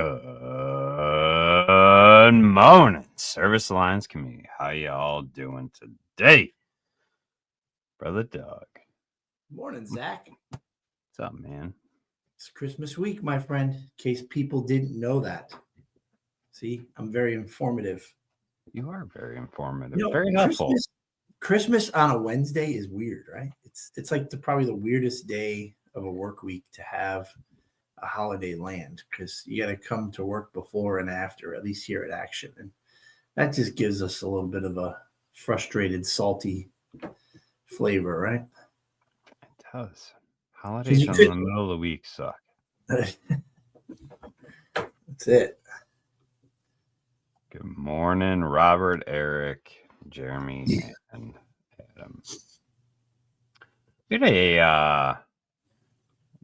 Good morning, Service Alliance community. How y'all doing today? Brother Doug. Morning, Zach. What's up, man? It's Christmas week, my friend, in case people didn't know that. See, I'm very informative. You are very informative, You know, very helpful. Christmas on a Wednesday is weird, right? It's like probably the weirdest day of a work week to have a holiday land, because you got to come to work before and after, at least here at Action. And that just gives us a little bit of a frustrated, salty flavor, right? It does. Holidays in the middle of the week suck. That's it. Good morning, Robert, Eric, Jeremy, and Adam. We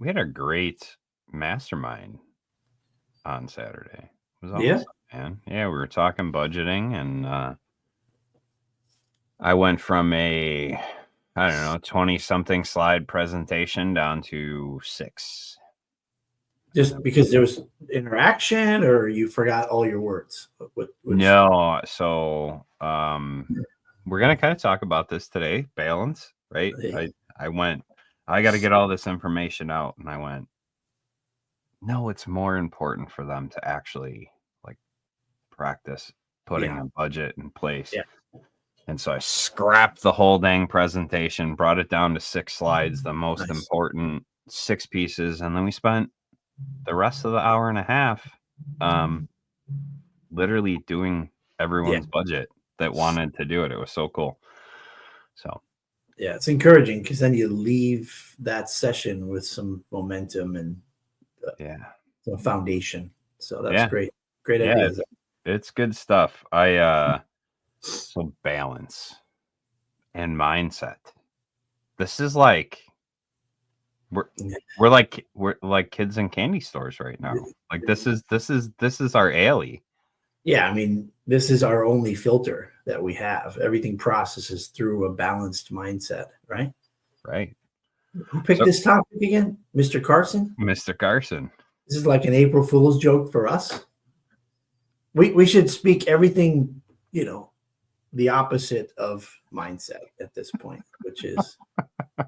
had a great mastermind on Saturday. It was awesome, man. Yeah, we were talking budgeting, and I went from a 20-something slide presentation down to 6. Just because there was interaction, or you forgot all your words? No, so we're gonna kind of talk about this today. Balance, right? I got to get all this information out, and I went, no, it's more important for them to actually practice putting a budget in place. Yeah. And so I scrapped the whole dang presentation, brought it down to 6 slides, the most important 6 pieces, and then we spent the rest of the hour and a half literally doing everyone's budget that wanted to do it. It was so cool. So yeah, it's encouraging, because then you leave that session with some momentum and some foundation. So that's great. Great idea. It's good stuff. So balance and mindset. This is like we're like kids in candy stores right now. Like this is our alley. Yeah, I mean, this is our only filter that we have. Everything processes through a balanced mindset, right? Right. Who picked this topic again? Mr. Carson? Mr. Carson. This is like an April Fool's joke for us. We should speak everything, the opposite of mindset at this point, which is,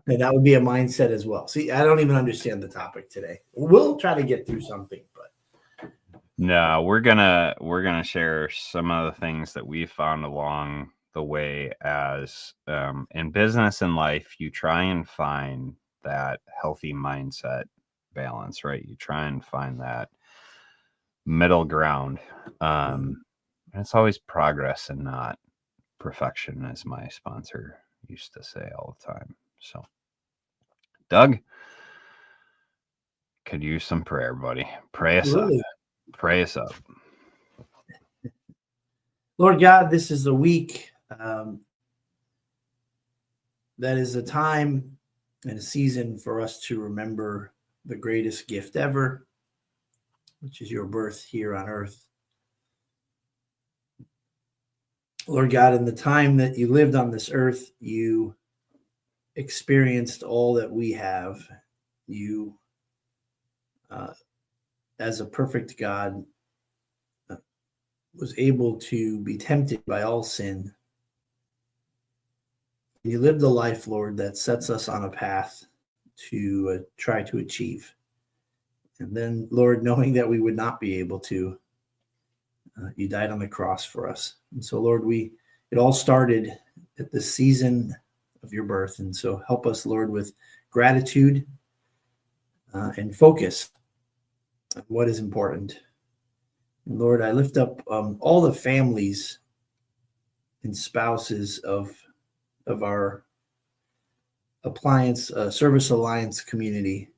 and that would be a mindset as well. See, I don't even understand the topic today. We'll try to get through something, but no, we're gonna share some of the things that we found along the way as in business and life. You try and find that healthy mindset balance, right? You try and find that middle ground. And it's always progress and not perfection, as my sponsor used to say all the time. So, Doug, could use some prayer, buddy. Pray us up. Pray us up. Lord God, this is a week that is a time and a season for us to remember the greatest gift ever, which is your birth here on earth. Lord God, in the time that you lived on this earth, you experienced all that we have. You, as a perfect God, was able to be tempted by all sin. You lived a life, Lord, that sets us on a path to try to achieve. And then, Lord, knowing that we would not be able to, you died on the cross for us. And so, Lord, it all started at the season of your birth. And so help us, Lord, with gratitude and focus on what is important. And Lord, I lift up all the families and spouses of our Service Alliance community.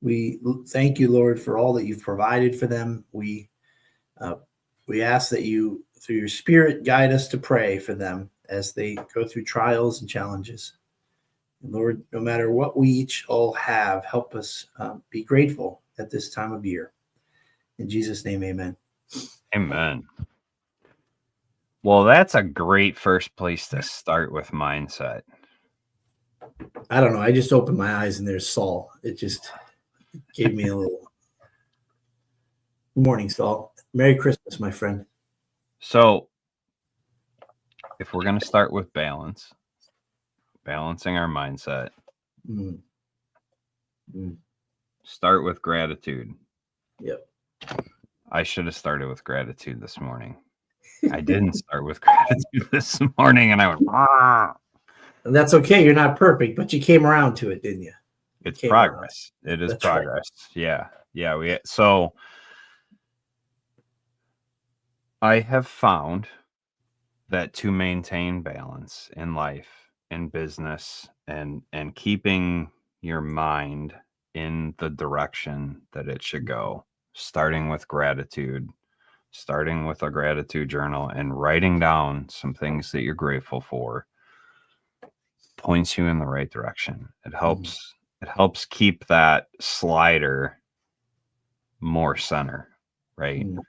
We thank you, Lord, for all that you've provided for them. We ask that you, through your Spirit, guide us to pray for them as they go through trials and challenges. And Lord, no matter what we each all have, help us be grateful at this time of year. In Jesus' name, amen. Amen. Well, that's a great first place to start with mindset. I don't know. I just opened my eyes and there's Saul. It just gave me a little. Good morning, Saul. Merry Christmas, my friend. So, if we're going to start with balancing our mindset, Mm. Mm. start with gratitude. Yep. I should have started with gratitude this morning. I didn't start with gratitude this morning, and I went, "Ah." And that's okay. You're not perfect, but you came around to it, didn't you? You It's came around. progress. It is That's right. progress. Yeah. Yeah. So I have found that to maintain balance in life, in business, and keeping your mind in the direction that it should go, starting with gratitude, starting with a gratitude journal and writing down some things that you're grateful for points you in the right direction. It helps keep that slider more center, right? Mm.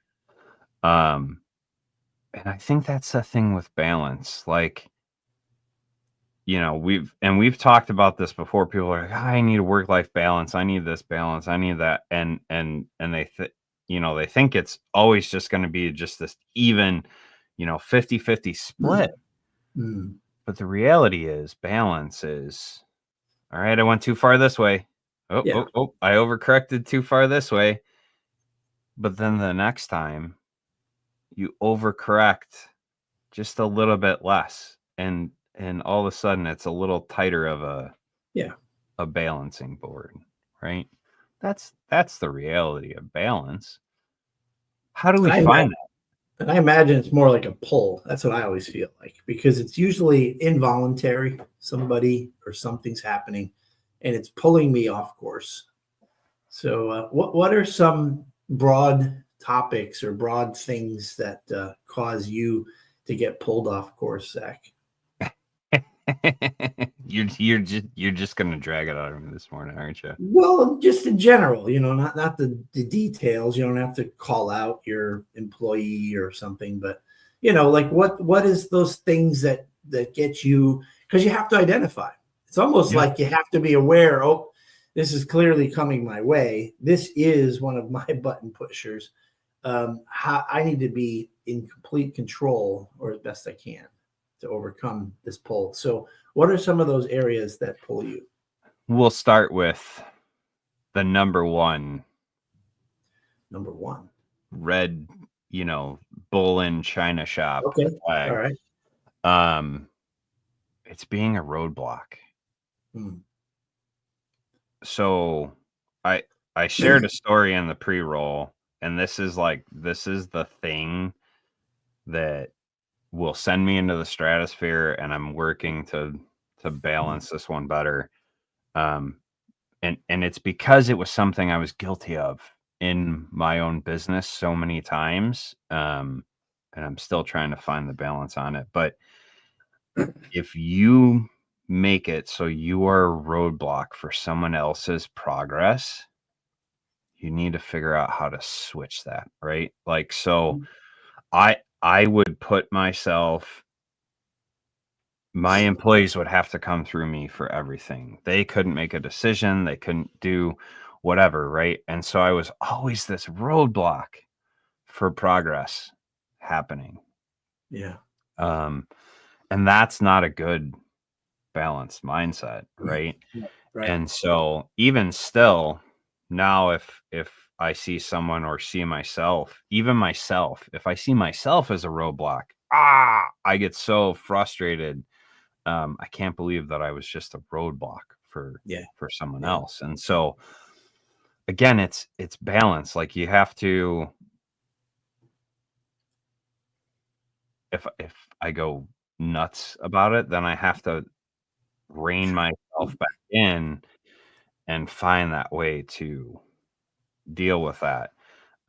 Um and I think that's the thing with balance. Like, we've talked about this before. People are like, I need a work-life balance. I need this balance. I need that. And they think it's always just going to be just this even, 50-50 split. Mm. But the reality is balance is, all right, I went too far this way. Yeah. I overcorrected too far this way. But then the next time you overcorrect just a little bit less, and all of a sudden it's a little tighter of Yeah. a balancing board, right? That's the reality of balance. How do we And I imagine, find that? and I imagine it's more like a pull. That's what I always feel like because it's usually involuntary. Somebody or something's happening, and it's pulling me off course. So, what are some broad topics or broad things that cause you to get pulled off course, Zach? You're just gonna drag it out of me this morning, aren't you? Well, just in general, not the details. You don't have to call out your employee or something, but like what is those things that get you because you have to identify. It's almost Yeah. like you have to be aware. Oh, this is clearly coming my way. This is one of my button pushers. How I need to be in complete control or as best I can to overcome this pull. So, what are some of those areas that pull you? We'll start with the number one Number one. red, bull in China shop Okay. All flag. right. Um, it's being a roadblock. Hmm. So I I shared a story in the pre-roll, and this is the thing that will send me into the stratosphere, and I'm working to balance this one better. Um, and it's because it was something I was guilty of in my own business so many times. And I'm still trying to find the balance on it. But if you make it so you are a roadblock for someone else's progress, you need to figure out how to switch that, right? Like, so I would put my employees would have to come through me for everything. They couldn't make a decision, they couldn't do whatever, right? And so I was always this roadblock for progress happening. Yeah. Um, and that's not a good balanced mindset, right? Yeah, right. And so even still, now if I see someone or see myself, even myself, if I see myself as a roadblock, I get so frustrated. I can't believe that I was just a roadblock for Yeah. someone Yeah. else. And so again, it's balance. Like, you have to, if I go nuts about it, then I have to rein myself back in and find that way to deal with that.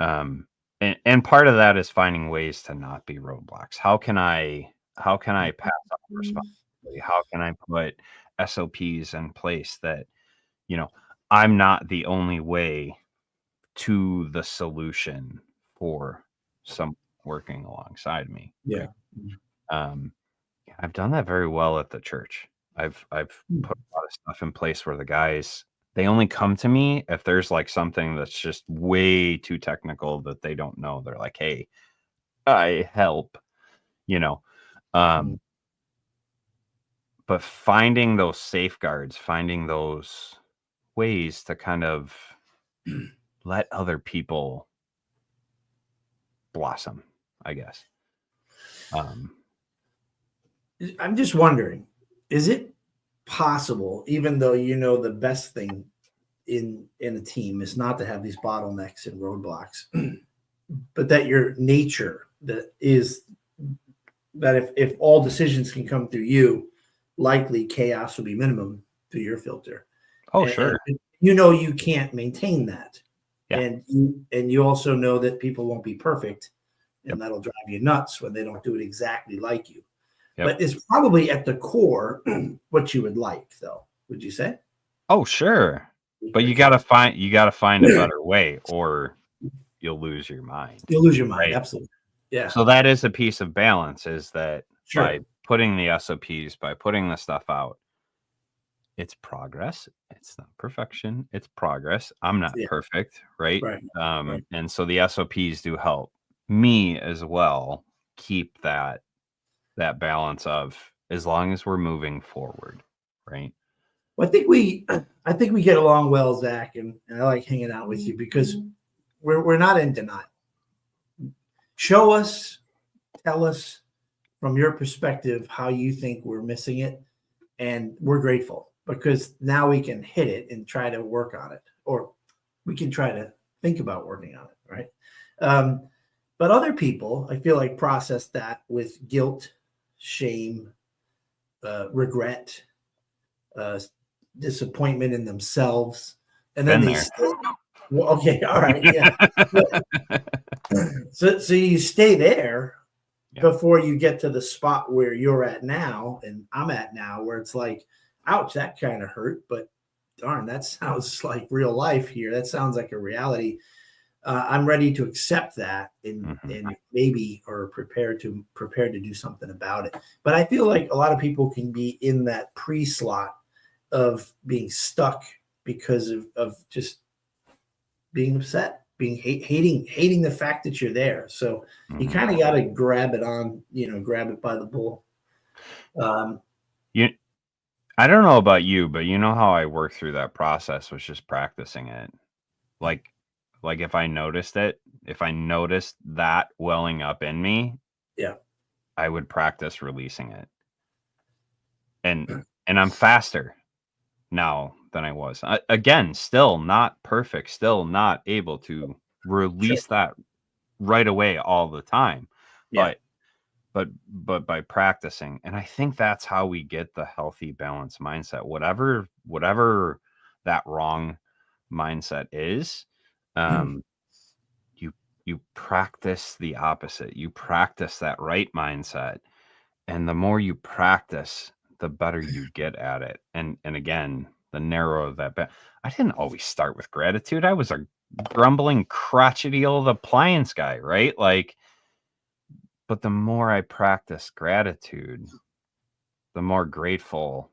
And part of that is finding ways to not be roadblocks. How can I pass on responsibility? How can I put SOPs in place that, you know, I'm not the only way to the solution for some working alongside me, Yeah. right? Um, I've done that very well at the church. I've put a lot of stuff in place where the guys they only come to me if there's like something that's just way too technical that they don't know. They're like, hey, I help, you know. Mm. But finding those safeguards, finding those ways to kind of let other people blossom, I guess. I'm just wondering, is it possible, even though you know the best thing in a team is not to have these bottlenecks and roadblocks, but that your nature that is that if all decisions can come through you, likely chaos will be minimum through your filter. Oh, And sure. you know you can't maintain that. Yeah. And you also know that people won't be perfect, and Yep. that'll drive you nuts when they don't do it exactly like you. Yep. But it's probably at the core what you would like, though, would you say? Oh, sure. But you gotta find a better way, or you'll lose your mind, You'll lose your mind. right? Absolutely. Yeah. So that is a piece of balance, is that by Sure. putting the SOPs, by putting the stuff out, it's progress. It's not perfection. It's progress. I'm not Yeah. perfect, right? Right. Right. And so the SOPs do help me as well keep that balance of, as long as we're moving forward, right? Well, I think we get along well, Zach, and I like hanging out with you because we're not in denial. Show us, tell us from your perspective how you think we're missing it, and we're grateful because now we can hit it and try to work on it, or we can try to think about working on it, right? But other people, I feel like, process that with guilt, shame, regret, uh, disappointment in themselves, and then Been they there. still. Well, okay, all right, yeah. So you stay there Yeah. before you get to the spot where you're at now, and I'm at now, where it's like, ouch, that kind of hurt, but darn, that sounds like real life here. That sounds like a reality. I'm ready to accept that and maybe or prepared to do something about it. But I feel like a lot of people can be in that pre-slot of being stuck because of just being upset, being hating the fact that you're there. So you kind of got to grab it by the bull. You I don't know about you, but you know how I work through that process was just practicing it. Like if I noticed it, if I noticed that welling up in me, Yeah. I would practice releasing it. And I'm faster now than I was. Again, still not perfect, still not able to release that right away all the time. Yeah. But by practicing, and I think that's how we get the healthy, balanced mindset. Whatever that wrong mindset is, you practice the opposite. You practice that right mindset, and the more you practice, the better you get at it. And again, the narrower that I didn't always start with gratitude. I was a grumbling, crotchety old appliance guy, right? Like, but the more I practiced gratitude, the more grateful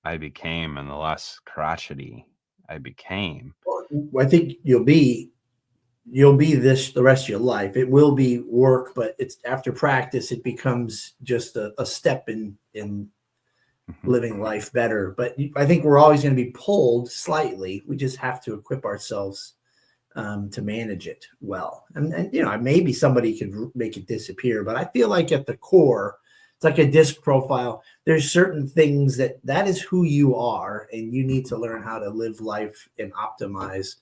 I became and the less crotchety I became. I think you'll be this the rest of your life. It will be work, but it's after practice, it becomes just a step in living life better. But I think we're always going to be pulled slightly. We just have to equip ourselves to manage it well. And maybe somebody could make it disappear, but I feel like at the core, it's like a disc profile. There's certain things that is who you are, and you need to learn how to live life and optimize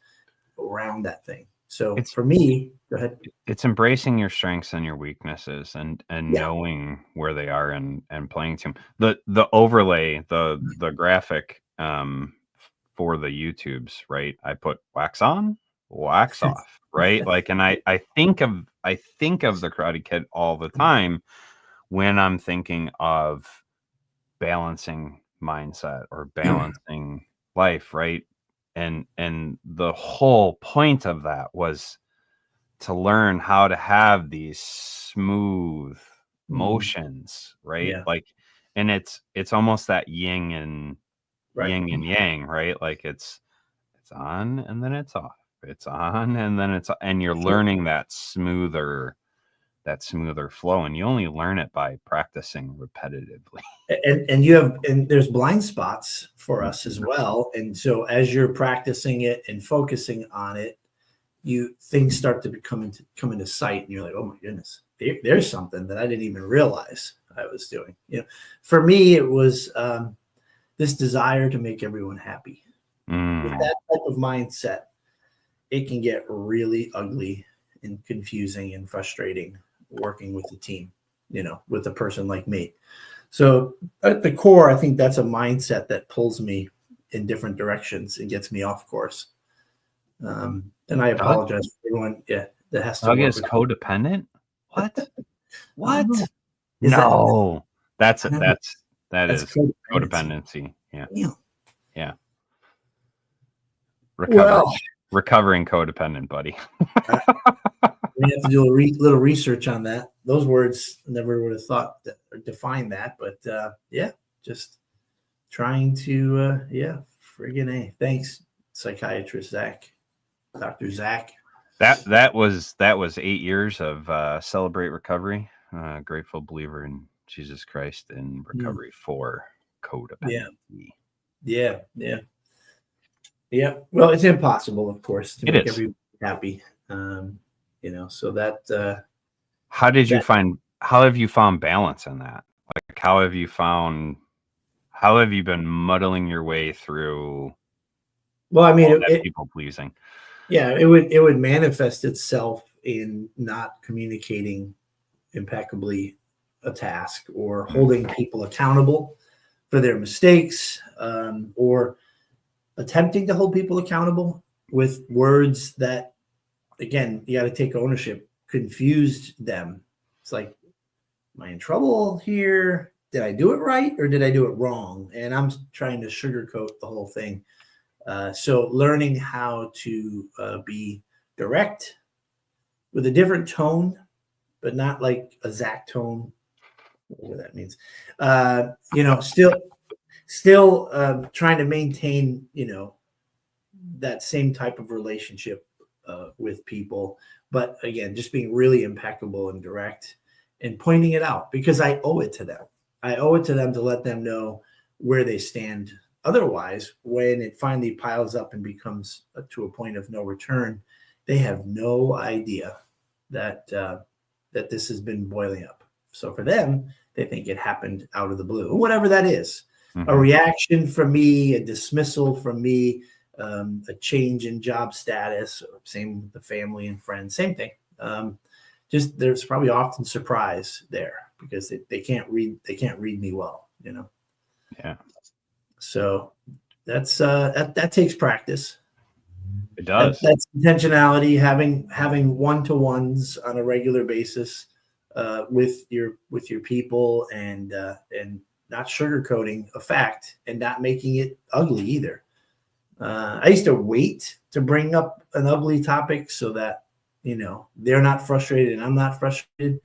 around that thing. So for me, go ahead. It's embracing your strengths and your weaknesses, and Yeah. knowing where they are and playing to them. The overlay, the graphic for the YouTubes, right? I put wax on, wax off, right? Like, and I think of the Karate Kid all the time when I'm thinking of balancing mindset or balancing life, right? And the whole point of that was to learn how to have these smooth motions, right? Yeah. Like, and it's almost that yin and Right. yang, right? Like, it's It's on and then it's off. It's on and then and you're Sure. learning that smoother flow, and you only learn it by practicing repetitively. And there's blind spots for us as well. And so as you're practicing it and focusing on it, things start to come into sight, and you're like, oh my goodness, there's something that I didn't even realize I was doing. For me, it was this desire to make everyone happy. With that type of mindset, it can get really ugly and confusing and frustrating working with the team, with a person like me. So at the core, I think that's a mindset that pulls me in different directions and gets me off course. And I apologize for everyone. Yeah, that has to Doug work is codependent. What? What? No, that that's is codependency. Yeah. Recovering codependent, buddy. We have to do a little research on that. Those words never would have thought that or defined that, but just trying to friggin' A. Thanks, psychiatrist Zach, Dr. Zach. That was 8 years of Celebrate Recovery. Grateful believer in Jesus Christ and recovery for codependency. Yeah. Well, it's impossible, of course, to make everybody happy. So that. How have you found balance in that? Like, how have you been muddling your way through? Well, I mean, people pleasing. Yeah, it would manifest itself in not communicating impeccably a task, or holding people accountable for their mistakes, or attempting to hold people accountable with words that, again, you got to take ownership, confused them. It's like, am I in trouble here? Did I do it right or did I do it wrong? And I'm trying to sugarcoat the whole thing. So learning how to be direct with a different tone, but not like a Zach tone, whatever that means. Still trying to maintain, that same type of relationship with people. But again, just being really impeccable and direct and pointing it out, because I owe it to them. I owe it to them to let them know where they stand. Otherwise, when it finally piles up and becomes to a point of no return, they have no idea that this has been boiling up. So for them, they think it happened out of the blue, whatever that is. Mm-hmm. A reaction from me, a dismissal from me, a change in job status, same with the family and friends, same thing. Just there's probably often surprise there because they can't read me well, Yeah. So that's that takes practice. It does. That's intentionality, having one-to-ones on a regular basis with your people, and not sugarcoating a fact and not making it ugly either. I used to wait to bring up an ugly topic so that they're not frustrated and I'm not frustrated.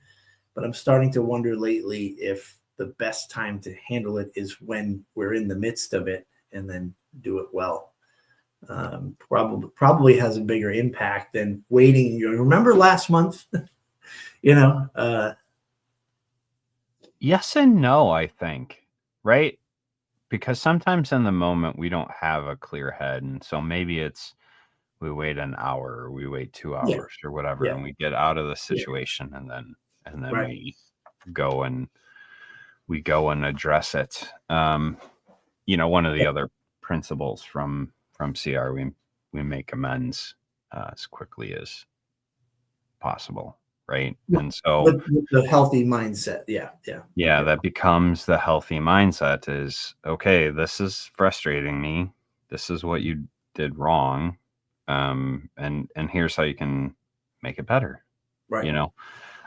But I'm starting to wonder lately if the best time to handle it is when we're in the midst of it, and then do it well. Probably has a bigger impact than waiting. Remember last month? Yes and no, I think, right? Because sometimes in the moment we don't have a clear head, and so maybe it's we wait an hour or we wait 2 hours or whatever, and we get out of the situation, and then right. we go and address it. One of the other principles from CR, we make amends as quickly as possible, right? And so with the healthy mindset, that becomes the healthy mindset is, okay, this is frustrating me, this is what you did wrong, and here's how you can make it better, right?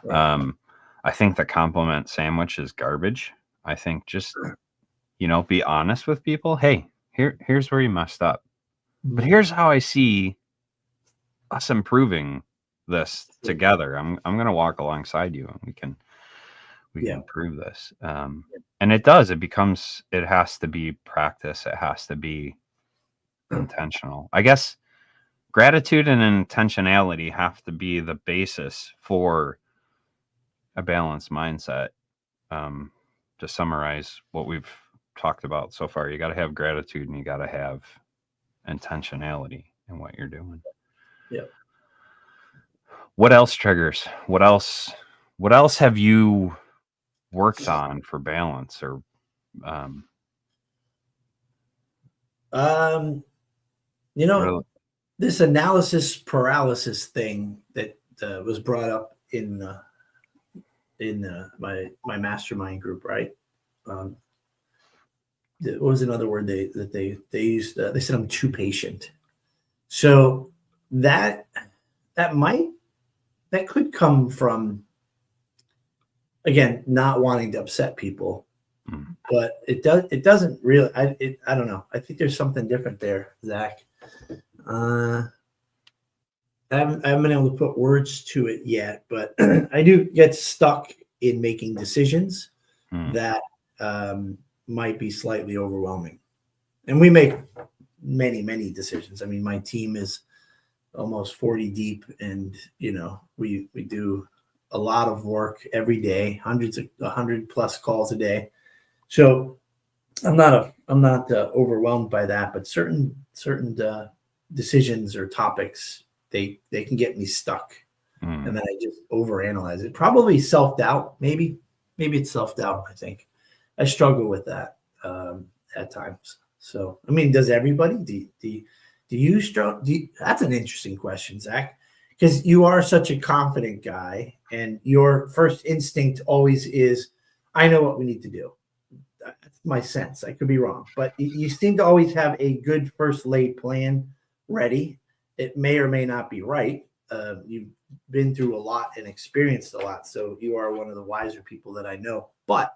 Right. I think the compliment sandwich is garbage. I think just be honest with people. Hey, here's where you messed up, but here's how I see us improving this together. I'm going to walk alongside you, and we can improve this. And it has to be practice. It has to be intentional. I guess gratitude and intentionality have to be the basis for a balanced mindset. To summarize what we've talked about so far, you got to have gratitude and you got to have intentionality in what you're doing. Yeah. What else triggers? What else have you worked on for balance or this analysis paralysis thing that was brought up in my mastermind group, right? What was another word they used? They said I'm too patient. So that could come from, again, not wanting to upset people, but it doesn't really. I don't know. I think there's something different there, Zach. I haven't been able to put words to it yet, but I do get stuck in making decisions that might be slightly overwhelming. And we make many decisions. I mean, my team is almost 40 deep, and we do a lot of work every day, 100 plus calls a day. So I'm not overwhelmed by that, but certain decisions or topics, they can get me stuck, and then I just overanalyze it. Probably self-doubt, maybe it's self-doubt. I think I struggle with that at times. So, I mean, does everybody? Do you struggle? That's an interesting question, Zach, because you are such a confident guy, and your first instinct always is, I know what we need to do. That's my sense. I could be wrong, but you seem to always have a good first laid plan ready. It may or may not be right. You've been through a lot and experienced a lot, so you are one of the wiser people that I know. But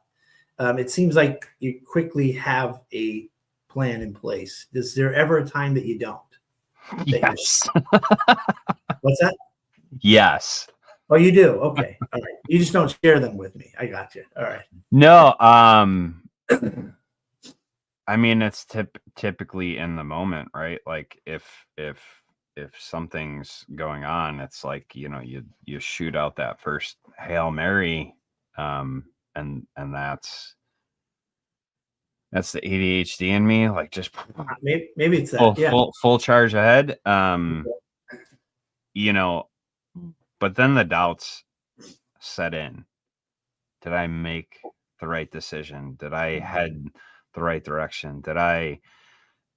it seems like you quickly have a plan in place. Is there ever a time that you don't? Yes. What's that? Yes. Oh, you do? Okay. All right. You just don't share them with me. I got you. All right. No. I mean, it's typically in the moment, right? Like if something's going on, it's like, you shoot out that first Hail Mary, and that's the ADHD in me, like just maybe it's that. Full charge ahead. But then the doubts set in. Did I make the right decision? Did I head the right direction?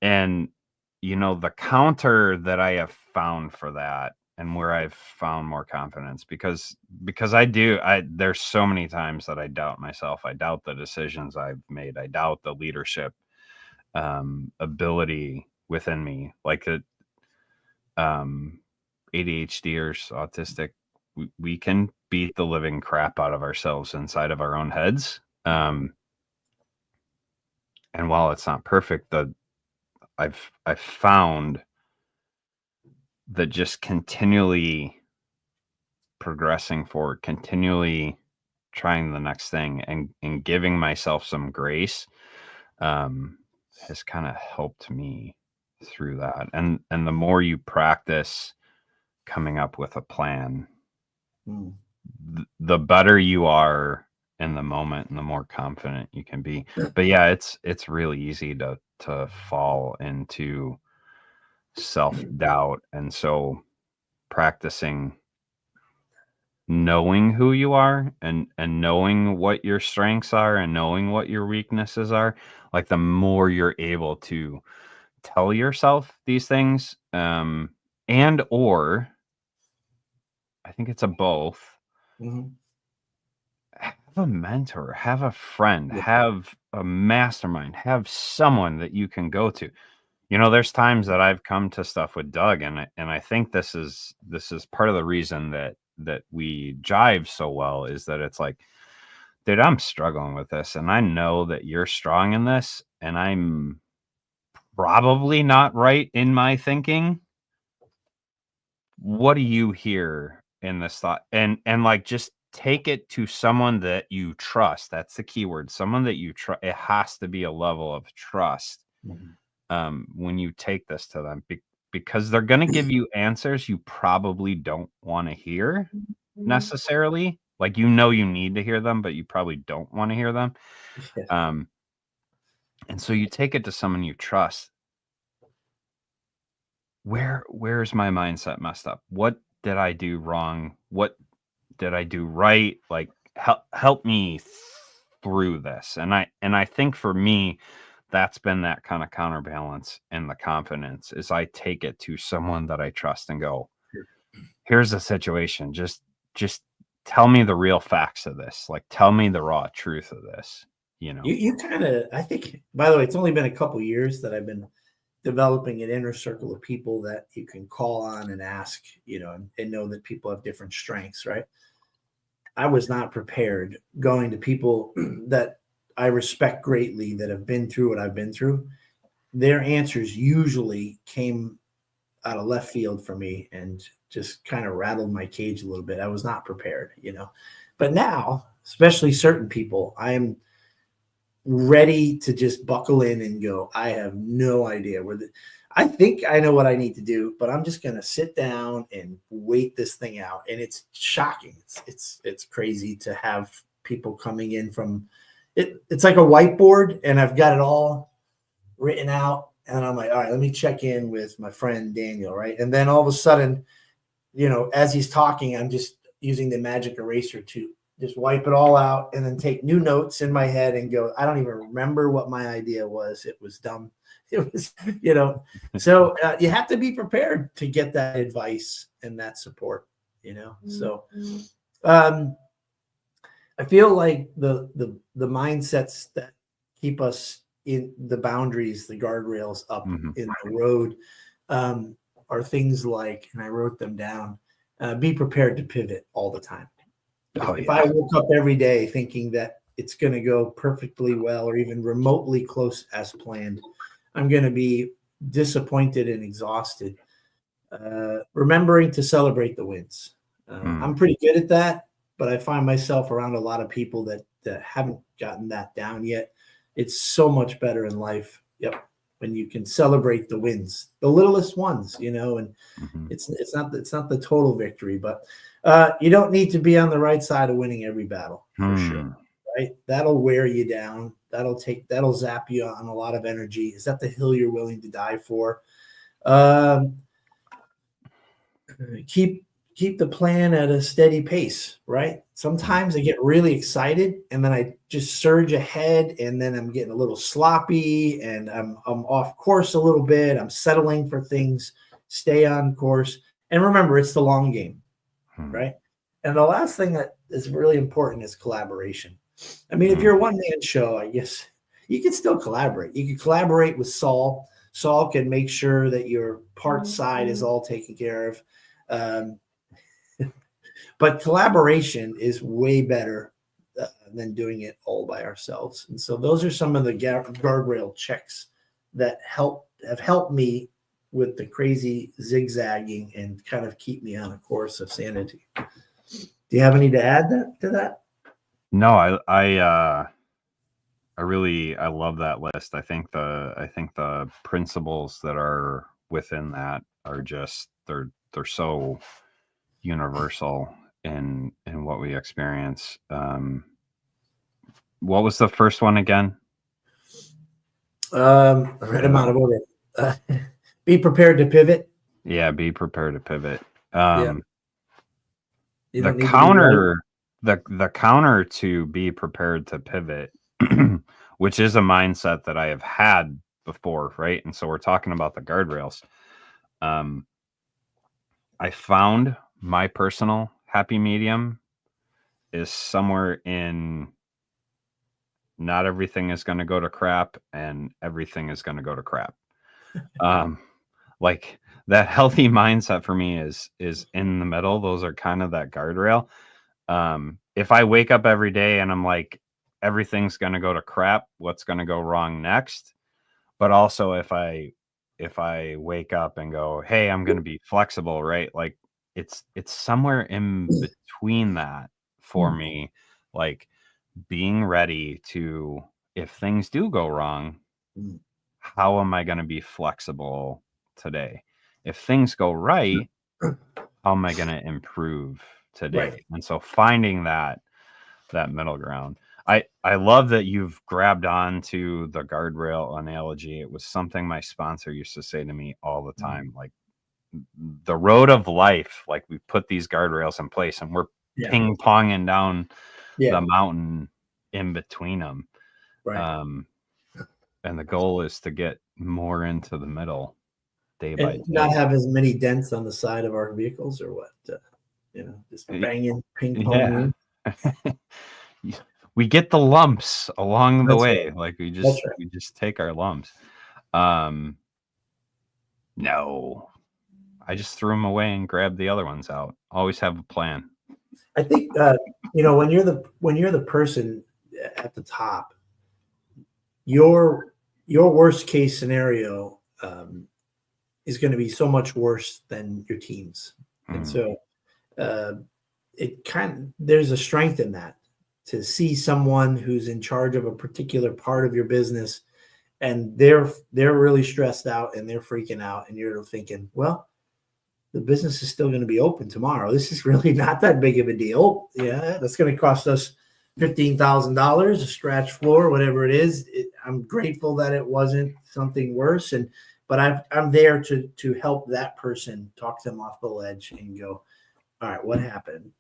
And the counter that I have found for that, and where I've found more confidence, because there's so many times that I doubt myself. I doubt the decisions I've made. I doubt the leadership ability within me. Like the ADHDers, autistic, we can beat the living crap out of ourselves inside of our own heads. And while it's not perfect, I've found that just continually progressing forward, continually trying the next thing, and giving myself some grace has kind of helped me through that. And the more you practice coming up with a plan, the better you are in the moment and the more confident you can be. But yeah, it's really easy to fall into self-doubt. And so practicing knowing who you are, and knowing what your strengths are, and knowing what your weaknesses are, like the more you're able to tell yourself these things, and or I think it's a both. Have a mentor, have a friend, have a mastermind, have someone that you can go to. There's times that I've come to stuff with Doug, and I think this is part of the reason that we jive so well, is that it's like, dude, I'm struggling with this, and I know that you're strong in this, and I'm probably not right in my thinking. What do you hear in this thought? And like, just take it to someone that you trust. That's the key word. Someone that you trust. It has to be a level of trust. when you take this to them, because they're going to give you answers you probably don't want to hear necessarily. Like, you need to hear them, but you probably don't want to hear them. Yeah. And so you take it to someone you trust. Where's my mindset messed up? What did I do wrong? What did I do right? Like, help me through this. And I think for me, that's been that kind of counterbalance, and the confidence is I take it to someone that I trust and go, here's the situation. Just tell me the real facts of this. Like, tell me the raw truth of this. You kind of, I think, by the way, it's only been a couple years that I've been developing an inner circle of people that you can call on and ask, and know that people have different strengths, right? I was not prepared going to people that I respect greatly that have been through what I've been through. Their answers usually came out of left field for me and just kind of rattled my cage a little bit. I was not prepared, But now, especially certain people, I am ready to just buckle in and go, I have no idea I think I know what I need to do, but I'm just going to sit down and wait this thing out. And it's shocking. It's crazy to have people coming in from it. It's like a whiteboard, and I've got it all written out. And I'm like, all right, let me check in with my friend Daniel, right? And then all of a sudden, as he's talking, I'm just using the magic eraser to just wipe it all out and then take new notes in my head and go, I don't even remember what my idea was. It was dumb. It was, so you have to be prepared to get that advice and that support, So I feel like the mindsets that keep us in the boundaries, the guardrails up in the road, are things like, and I wrote them down, be prepared to pivot all the time. If I woke up every day thinking that it's going to go perfectly well or even remotely close as planned, I'm going to be disappointed and exhausted. Remembering to celebrate the wins. I'm pretty good at that, but I find myself around a lot of people that haven't gotten that down yet. It's so much better in life. Yep. When you can celebrate the wins, the littlest ones, and it's not the total victory, but you don't need to be on the right side of winning every battle for sure. Right? That'll wear you down. That'll zap you on a lot of energy. Is that the hill you're willing to die for? Keep the plan at a steady pace, right? Sometimes I get really excited and then I just surge ahead, and then I'm getting a little sloppy and I'm off course a little bit. I'm settling for things. Stay on course. And remember, it's the long game, right? And the last thing that is really important is collaboration. I mean, if you're a one-man show, I guess you can still collaborate. You can collaborate with Saul. Saul can make sure that your part side is all taken care of. But collaboration is way better than doing it all by ourselves. And so those are some of the guardrail checks that have helped me with the crazy zigzagging and kind of keep me on a course of sanity. Do you have any to add to that? No, I love that list. I think the principles that are within that are just they're so universal in what we experience. What was the first one again? I read them out of order. Be prepared to pivot. Yeah, be prepared to pivot. The counter to be prepared to pivot, which is a mindset that I have had before, right? And so we're talking about the guardrails. I found my personal happy medium is somewhere in not everything is going to go to crap and everything is going to go to crap. Like that healthy mindset for me is in the middle. Those are kind of that guardrail. If I wake up every day and I'm like, everything's going to go to crap, what's going to go wrong next? But also if I wake up and go, hey, I'm going to be flexible, right? Like it's somewhere in between that for me, like being ready to, if things do go wrong, how am I going to be flexible today? If things go right, how am I going to improve today? Right. And so finding that middle ground. I love that you've grabbed on to the guardrail analogy. It was something my sponsor used to say to me all the time. Like, the road of life, like, we put these guardrails in place and we're Yeah. ping ponging down Yeah. the mountain in between them. Right. And the goal is to get more into the middle day by And not day. have as many dents on the side of our vehicles or what? Just banging, ping ponging. Yeah. We get the lumps along the That's way. right. Like, we That's just take our lumps. No, I just threw them away and grabbed the other ones out. Always have a plan. I think when you're the person at the top, your worst case scenario is going to be so much worse than your team's, and so there's a strength in that, to see someone who's in charge of a particular part of your business, and they're really stressed out and they're freaking out, and you're thinking, well, the business is still going to be open tomorrow. This is really not that big of a deal. Yeah, that's going to cost us $15,000, a scratch floor, whatever it is. I'm grateful that it wasn't something worse, but I'm there to help that person, talk them off the ledge and go, all right, what happened?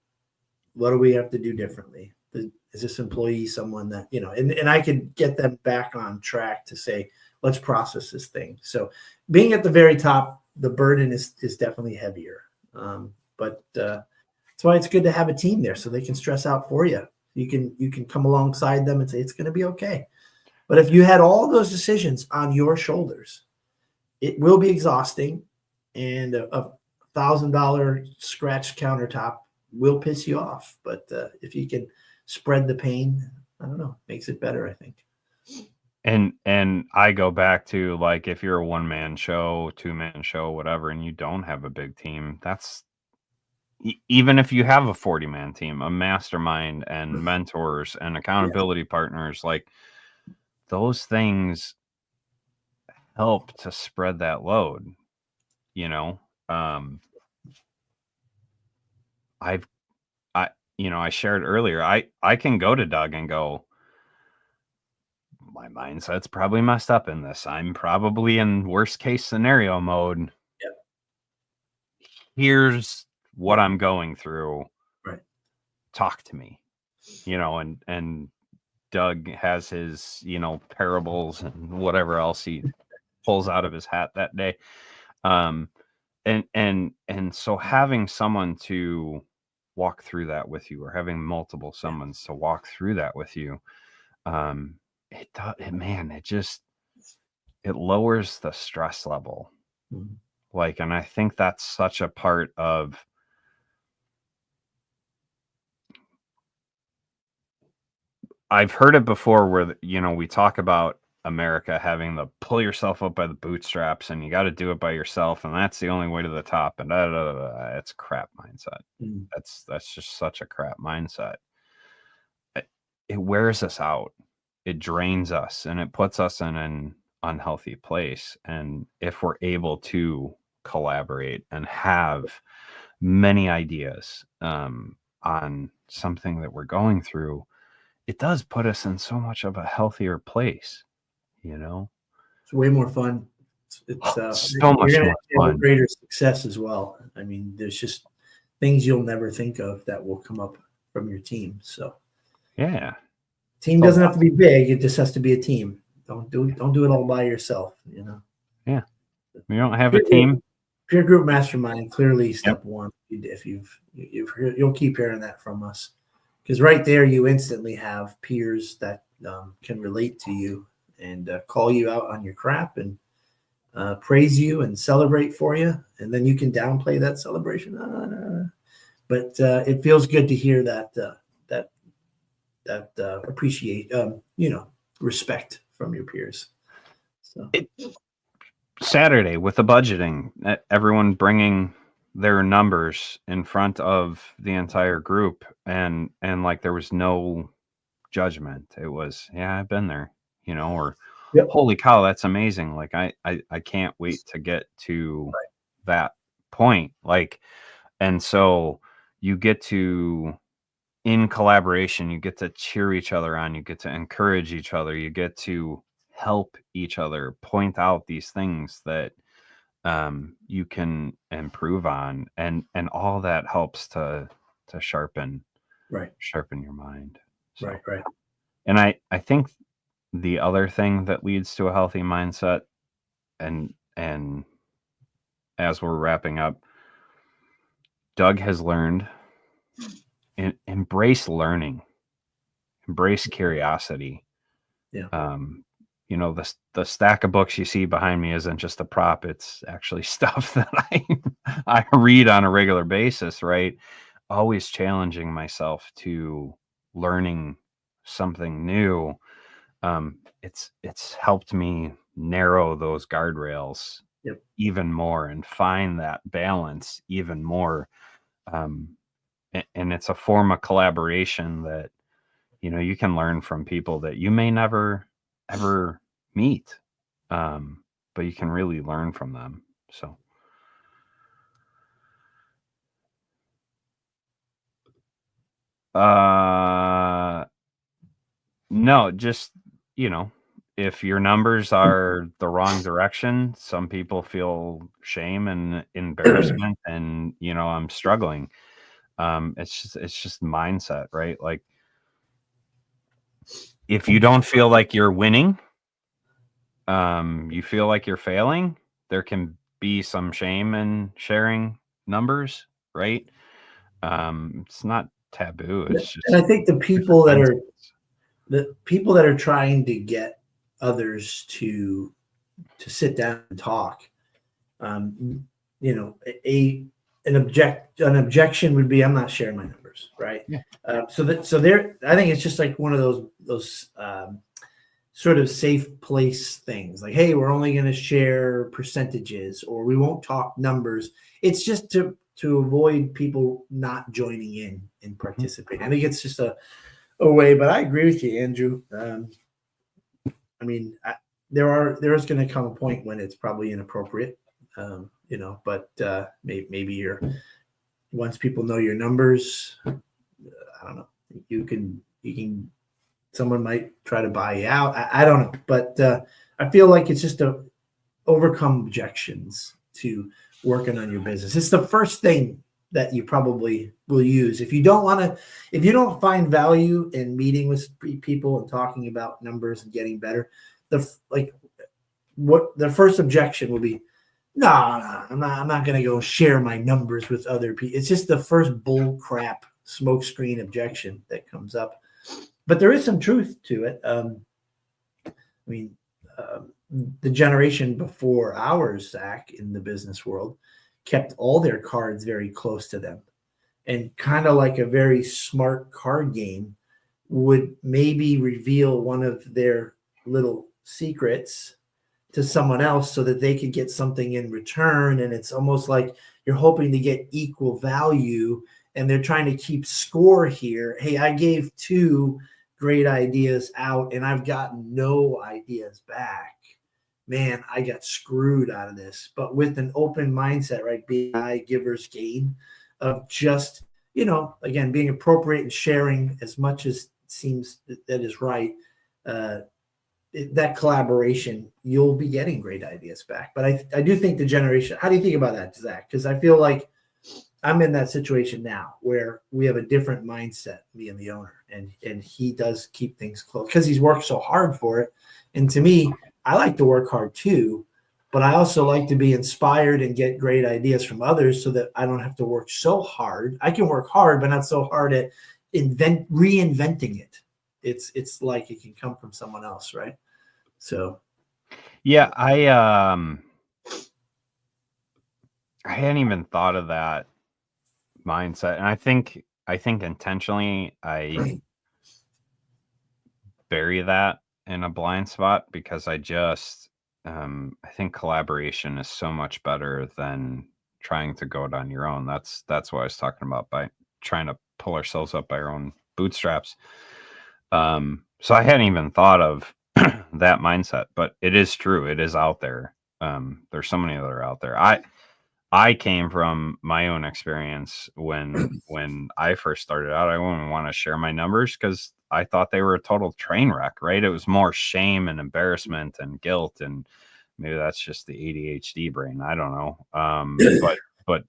What do we have to do differently? Is this employee someone that, and I could get them back on track to say, let's process this thing. So being at the very top, the burden is definitely heavier. But that's why it's good to have a team there, so they can stress out for you. You can come alongside them and say, it's going to be okay. But if you had all those decisions on your shoulders, it will be exhausting, and a $1,000 scratch countertop will piss you off. But if you can spread the pain, I don't know, makes it better, I think. And I go back to, like, if you're a one-man show, two-man show, whatever, and you don't have a big team, that's even if you have a 40-man team, a mastermind and mentors and accountability partners, like, those things help to spread that load. I shared earlier, I can go to Doug and go, my mindset's probably messed up in this. I'm probably in worst case scenario mode. Yep. Here's what I'm going through. Right. Talk to me. And Doug has his, parables and whatever else he pulls out of his hat that day. And so having someone to walk through that with you, or having multiple someones to walk through that with you, it lowers the stress level. Mm-hmm. Like, and I think that's such a part of, I've heard it before where, we talk about America having the pull yourself up by the bootstraps and you got to do it by yourself, and that's the only way to the top, and it's crap mindset. Mm-hmm. That's just such a crap mindset. It wears us out. It drains us, and it puts us in an unhealthy place. And if we're able to collaborate and have many ideas on something that we're going through, it does put us in so much of a healthier place. It's way more fun. It's so much more fun. Greater success as well. I mean, there's just things you'll never think of that will come up from your team. So yeah, team doesn't have to be big. It just has to be a team. Don't do it all by yourself. Yeah, you don't have a team. Peer group mastermind, clearly step one. If you'll keep hearing that from us, because right there you instantly have peers that can relate to you and call you out on your crap and praise you and celebrate for you, and then you can downplay that celebration. But it feels good to hear that appreciate respect from your peers. So Saturday with the budgeting, everyone bringing their numbers in front of the entire group, and like, there was no judgment. It was, yeah, I've been there, or Yep. holy cow, that's amazing. Like I can't wait to get to that point. Like, and so you get to, in collaboration, you get to cheer each other on, you get to encourage each other, you get to help each other point out these things that you can improve on, and all that helps to sharpen Right. your mind. So, Right. Right. and I think the other thing that leads to a healthy mindset, and as we're wrapping up, Doug has learned, embrace learning, embrace curiosity. Yeah. You know, the stack of books you see behind me isn't just a prop, it's actually stuff that I read on a regular basis, right? Always challenging myself to learning something new. It's helped me narrow those guardrails Yep. even more and find that balance even more. And it's a form of collaboration that, you know, you can learn from people that you may never ever meet, but you can really learn from them. So no, just, you know, if your numbers are the wrong direction, some people feel shame and embarrassment, and, you know, I'm struggling. It's just mindset, right? Like, if you don't feel like you're winning, you feel like you're failing, there can be some shame in sharing numbers, right? It's not taboo. It's And I just think different mindsets. the people that are trying to get others to sit down and talk, you know, an objection would be, I'm not sharing my numbers, right? Yeah. So there, I think it's just like one of those sort of safe place things, like, hey, we're only going to share percentages, or we won't talk numbers. It's just to avoid people not joining in and Mhm. participating. I think it's just a way, but I agree with you, Andrew. I mean, there is going to come a point when it's probably inappropriate, you know, but maybe you're, once people know your numbers, I don't know, you can someone might try to buy you out. I don't know, but I feel like it's just to overcome objections to working on your business. It's the first thing that you probably will use if you don't want to, if you don't find value in meeting with people and talking about numbers and getting better. What the first objection will be, no, I'm not going to go share my numbers with other people. It's just the first bull crap smokescreen objection that comes up. But there is some truth to it. I mean, the generation before ours, Zach, in the business world, kept all their cards very close to them, and kind of like a very smart card game would maybe reveal one of their little secrets to someone else so that they could get something in return. And it's almost like you're hoping to get equal value, and they're trying to keep score here. Hey, I gave 2 great ideas out and I've gotten no ideas back. Man, I got screwed out of this. But with an open mindset, right? Being givers gain, of just, you know, again, being appropriate and sharing as much as seems that is right. That collaboration, you'll be getting great ideas back. But I do think the generation, how do you think about that, Zach? Because I feel like I'm in that situation now where we have a different mindset, me and the owner, and he does keep things close because he's worked so hard for it. And to me, I like to work hard too, but I also like to be inspired and get great ideas from others so that I don't have to work so hard. I can work hard, but not so hard at reinventing it. It's like it can come from someone else, right? So Yeah, I hadn't even thought of that mindset, and I think intentionally I bury that in a blind spot because I think collaboration is so much better than trying to go it on your own. That's what I was talking about, by trying to pull ourselves up by our own bootstraps. So I hadn't even thought of that mindset. But it is true. It is out there. There's so many that are out there. I came from my own experience when I first started out. I wouldn't want to share my numbers because I thought they were a total train wreck, right? It was more shame and embarrassment and guilt, and maybe that's just the ADHD brain. I don't know. But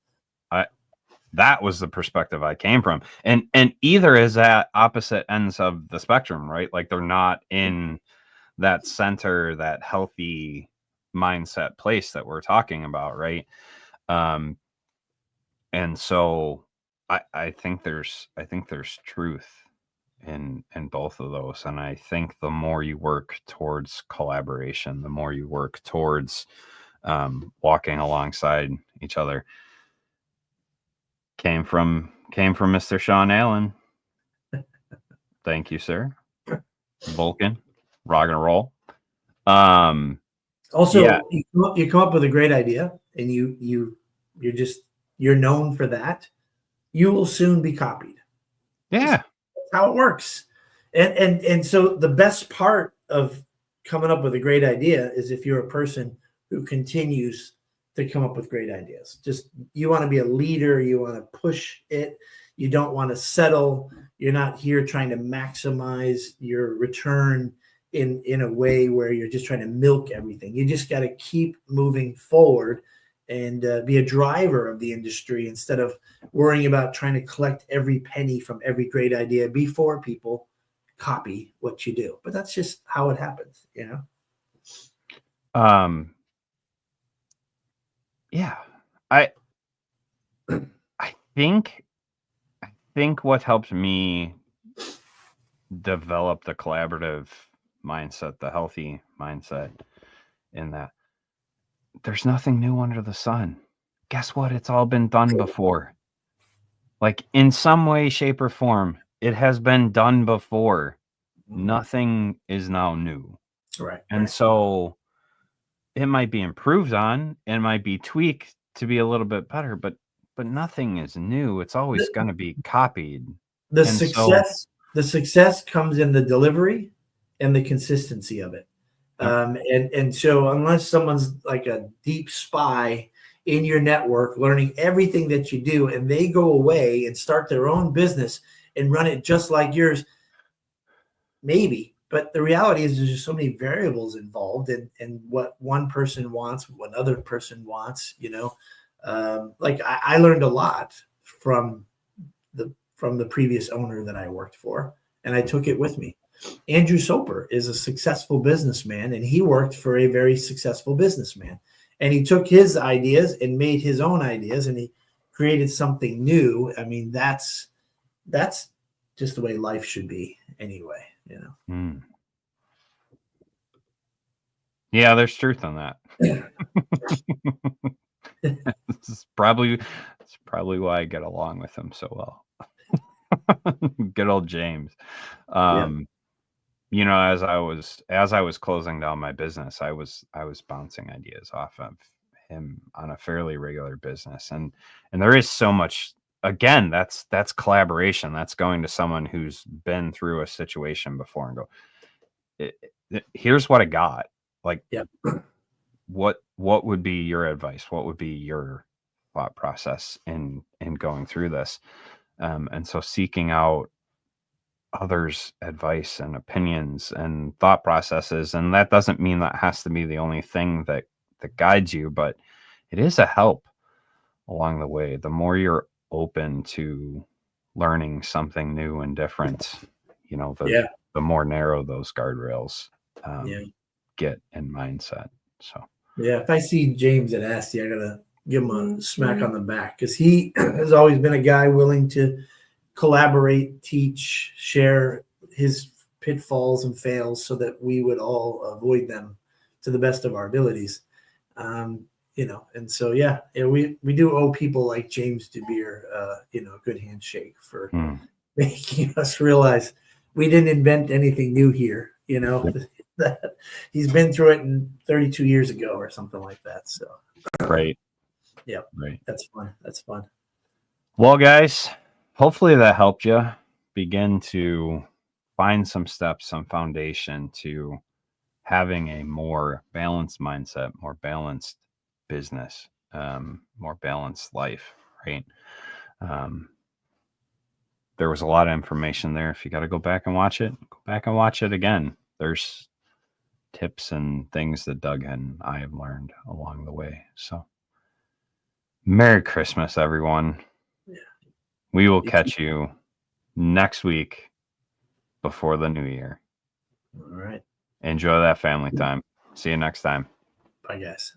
that was the perspective I came from. And either is at opposite ends of the spectrum, right? Like they're not in that center, that healthy mindset place that we're talking about, right? And so I think there's truth in both of those. And I think the more you work towards collaboration, the more you work towards walking alongside each other. Came from Mr. Sean Allen. Thank you, sir. Vulcan, rock and roll. Also, yeah. you come up with a great idea, and you're known for that. You will soon be copied. Yeah, that's how it works. And so the best part of coming up with a great idea is if you're a person who continues to come up with great ideas. Just you want to be a leader, you want to push it, you don't want to settle. You're not here trying to maximize your return in a way where you're just trying to milk everything. You just got to keep moving forward and be a driver of the industry instead of worrying about trying to collect every penny from every great idea before people copy what you do. But that's just how it happens, you know? Yeah. I think what helped me develop the collaborative mindset, the healthy mindset, in that there's nothing new under the sun. Guess what? It's all been done before. Like in some way, shape, or form, it has been done before. Nothing is now new. Right. And so it might be improved on, it might be tweaked to be a little bit better, but nothing is new. It's always going to be copied. The success comes in the delivery and the consistency of it. And so unless someone's like a deep spy in your network, learning everything that you do, and they go away and start their own business and run it just like yours, maybe. But the reality is there's just so many variables involved in what one person wants, what another person wants, you know. Like I learned a lot from the previous owner that I worked for, and I took it with me. Andrew Soper is a successful businessman, and he worked for a very successful businessman. And he took his ideas and made his own ideas, and he created something new. I mean, that's just the way life should be anyway, you know. Yeah, there's truth on that. It's probably why I get along with him so well. Good old James. You know, as I was closing down my business, I was bouncing ideas off of him on a fairly regular business, and there is so much. Again, that's collaboration. That's going to someone who's been through a situation before and go, here's what I got. Like, what would be your advice? What would be your thought process in going through this? And so seeking out others' advice and opinions and thought processes, and that doesn't mean that has to be the only thing that guides you, but it is a help along the way. The more you're open to learning something new and different, you know, the more narrow those guardrails get in mindset. So if I see James at ASTI, I gotta give him a smack on the back, because he has always been a guy willing to collaborate, teach, share his pitfalls and fails so that we would all avoid them to the best of our abilities. You know, and so we do owe people like James DeBeer, you know, a good handshake for making us realize we didn't invent anything new here. You know, that he's been through it in 32 years ago or something like that. So right. That's fun. Well, guys, hopefully that helped you begin to find some steps, some foundation to having a more balanced mindset, more balanced business, more balanced life, right? There was a lot of information there. If you got to go back and watch it, go back and watch it again. There's tips and things that Doug and I have learned along the way. So Merry Christmas, everyone. Yeah. We will catch you next week before the new year. All right. Enjoy that family time. See you next time. Bye, guys.